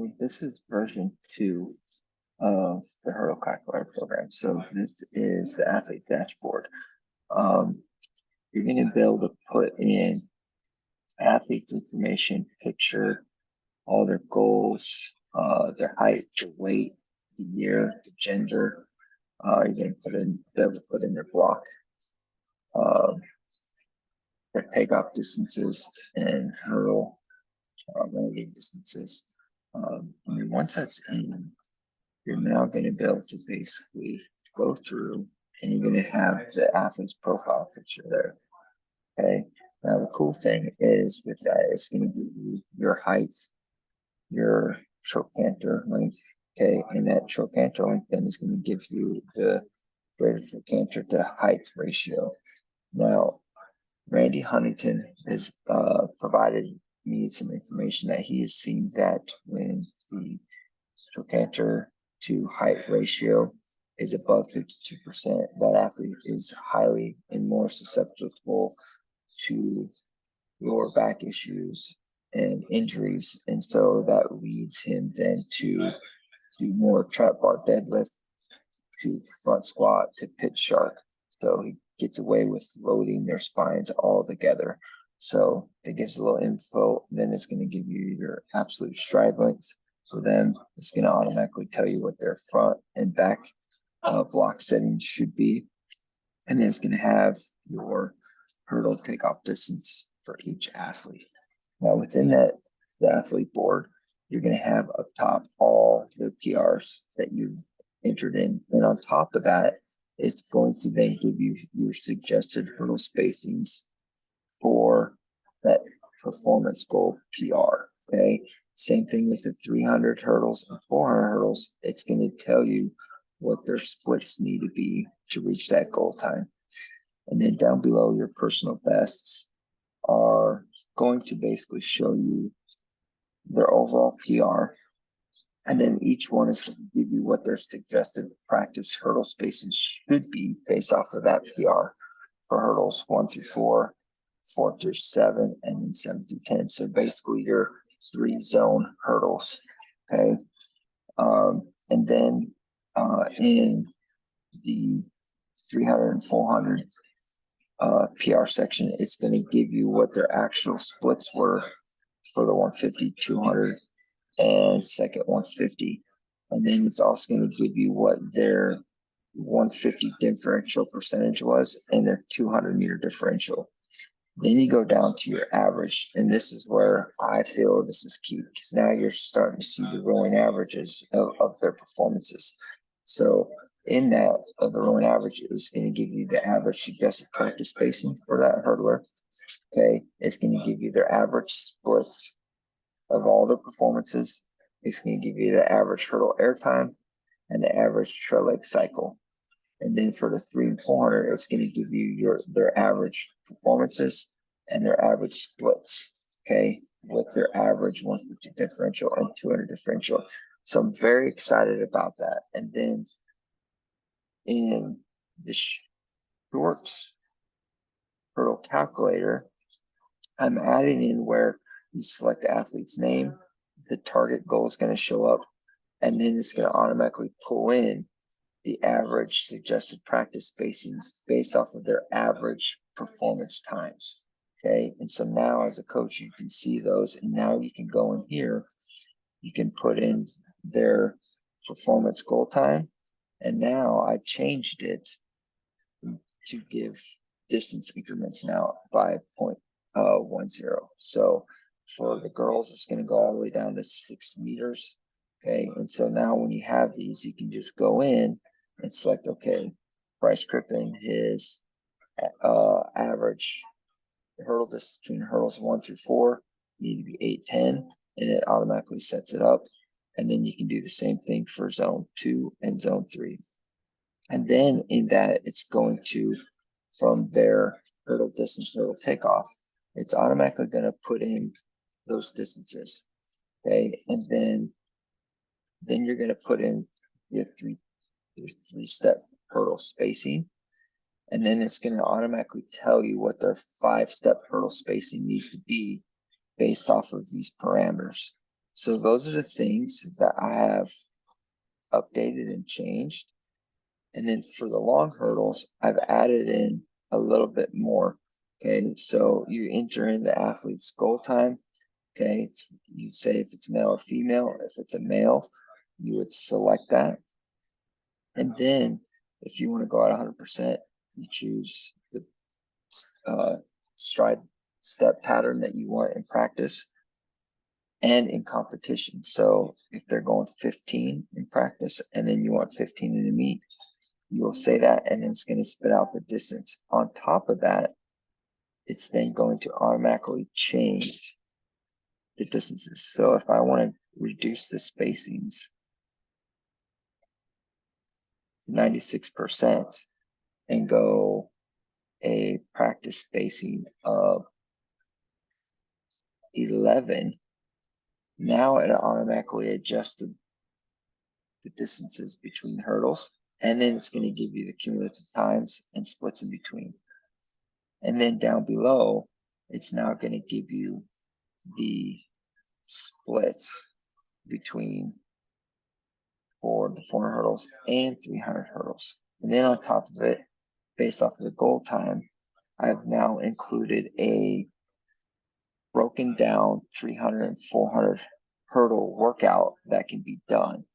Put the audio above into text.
So this is version 2 of the Hurdle Calculator program. So this is the athlete dashboard. You're going to be able to put in athletes' information, picture, all their goals, their height, their weight, the year, the gender. You're going to be able to put in their block, uh, their takeoff distances, and hurdle landing distances. And once that's in, you're now going to be able to basically go through and you're going to have the athlete's profile picture there. Okay. Now, the cool thing is with that, it's going to give you your height, your trochanter length. Okay. And that trochanter length then is going to give you the greater trochanter to height ratio. Now, Randy Huntington has provided me some information that he has seen that when the trochanter to height ratio is above 52%, that athlete is highly and more susceptible to lower back issues and injuries. And so that leads him then to do more trap bar deadlift, to front squat, to pitch shark. So he gets away with loading their spines all together. So it gives a little info. Then it's going to give you your absolute stride length. For them, it's going to automatically tell you what their front and back block settings should be. And then it's going to have your hurdle takeoff distance for each athlete. Now, within that, the athlete board, you're going to have up top all the PRs that you entered in. And on top of that, it's going to then give you your suggested hurdle spacings for that performance goal PR. Okay. Same thing with the 300 hurdles and 400 hurdles. It's going to tell you what their splits need to be to reach that goal time. And then down below, your personal bests are going to basically show you their overall PR. And then each one is going to give you what their suggested practice hurdle spacing should be based off of that PR for hurdles 1 through 4, 4 through 7, and then 7 through 10. So basically your 3 zone hurdles. Okay. And then in the 300 and 400 PR section, it's going to give you what their actual splits were for the 150, 200, and second 150. And then it's also going to give you what their 150 differential percentage was and their 200 meter differential. Then you go down to your average, and this is where I feel this is key because now you're starting to see the rolling averages of their performances. So in that, of the rolling average is going to give you the average suggested practice spacing for that hurdler. Okay, it's going to give you their average splits of all their performances. It's going to give you the average hurdle air time and the average trail leg cycle. And then for the 3 and 400, it's going to give you their average performances and their average splits. Okay, with their average 150 differential and 200 differential. So I'm very excited about that. And then in the shorts hurdle calculator, I'm adding in where you select the athlete's name, the target goal is going to show up, and then it's going to automatically pull in the average suggested practice spacings based off of their average performance times. Okay, and so now as a coach, you can see those, and now you can go in here, you can put in their performance goal time, and now I changed it to give distance increments now by 0.10. So for the girls, it's going to go all the way down to 6 meters. Okay, and so now when you have these, you can just go in and select, okay, Bryce Crippen, his average hurdle distance between hurdles 1 through 4 need to be 810, and it automatically sets it up. And then you can do the same thing for zone 2 and zone 3. And then in that, it's going to, from their hurdle distance, hurdle takeoff, it's automatically going to put in those distances. Okay, and then you're going to put in your three-step hurdle spacing, and then it's going to automatically tell you what their 5-step hurdle spacing needs to be based off of these parameters. So those are the things that I have updated and changed. And then for the long hurdles, I've added in a little bit more. Okay, so you enter in the athlete's goal time. Okay, you say if it's male or female. If it's a male, you would select that. And then if you want to go at 100%, you choose the stride step pattern that you want in practice and in competition. So if they're going 15 in practice and then you want 15 in the meet, you will say that, and it's going to spit out the distance. On top of that, it's then going to automatically change the distances. So if I want to reduce the spacings 96% and go a practice spacing of 11, now it automatically adjusted the distances between hurdles, and then it's going to give you the cumulative times and splits in between. And then down below, it's now going to give you the splits between for the 400 hurdles and 300 hurdles. And then on top of it, based off of the goal time, I've now included a broken down 300 and 400 hurdle workout that can be done.